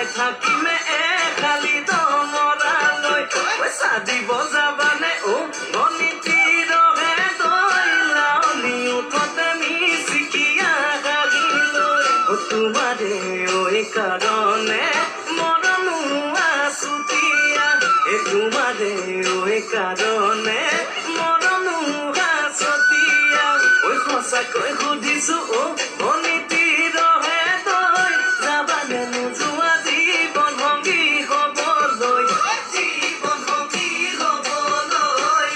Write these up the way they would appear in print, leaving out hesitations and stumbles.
জীয়াই থাকিমে খালি দমৰালৈ পইচা দিব যাবানে ও গণিতিৰহে দৈলাউনি উঠতে মিচিকিয়া গাড়ীলৈ তোমাৰে ঐ কাৰণে মৰমো আছুতীয়া তোমাৰে ঐ কাৰণে মৰমো আছতীয়া ঐ সঁচাকৈ সুধিছো ও গণিতিৰহে দৈ যাবানে নোযোৱা জীৱন সংগী হ'বলৈ জীৱন সংগী হ'বলৈ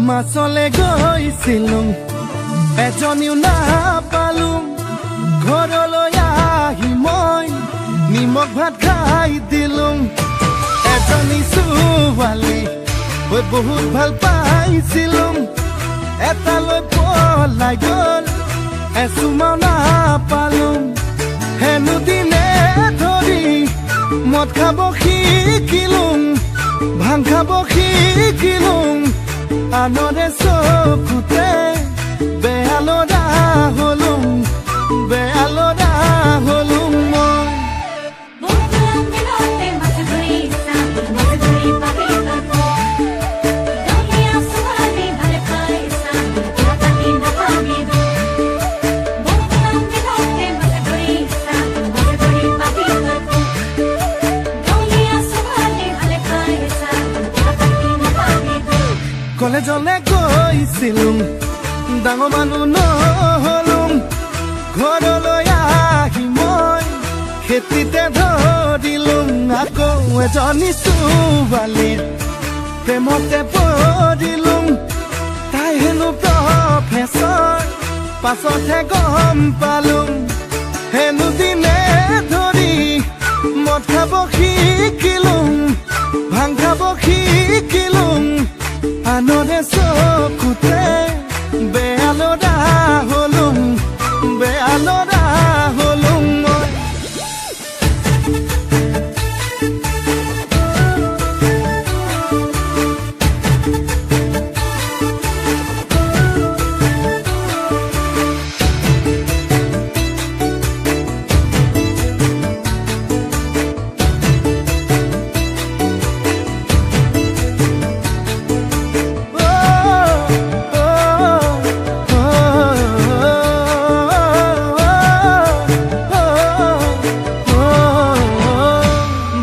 মাছলে গৈছিলো এজনীও নাপালো ঘৰলৈ আহি মই নিমখ ভাত খাই দিলো এজনী ছোৱালী মই বহুত ভাল পাইছিলো এটালৈ পলাই গ'ল এচুমাও নাপালো হেনো দিনে ধৰি মদ খাব শিকিলো ভাং খাব শিকিলো আনৰে চকুতে বেয়ালৰা হলুম বেয়ালৰা হলুম মই কলেজলে গৈছিলো ডাঙৰ মানুহ নহলো ঘৰলৈ আহি মই খেতিতে ধৰিলো আকৌ এজনী ছোৱালীৰ প্ৰেমতে পৰিলো তাই হেনো প্ৰফেচৰ পাছতহে গম পালো হেনো দিনে ধৰি মদ খাব শিকিলো ভাং খাব শিকিলো আনৰে চকুতে বেয়ালৰা হলুম বেয়ালৰা হলুম মই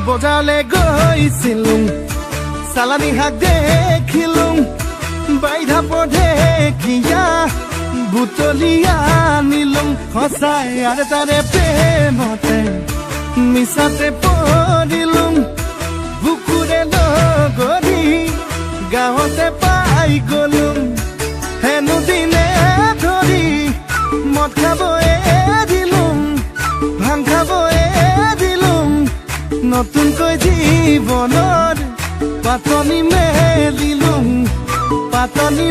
বজাৰলে গৈছিলো চালানী শাক দেখিলো বাইধা পঢেকিয়া বুটলিয়া আনিলো সঁচাই আৰু তাৰে প্ৰেমতে মিছাতে পৰিলো বুকুৰে লগৰি গাঁৱতে পাই গলো হেনো দিনে ধৰি মদ খাব এৰিলো ভাং খাব এৰিলো নতুনকৈ জীৱনৰ পাতনি মেলিলো পাতনি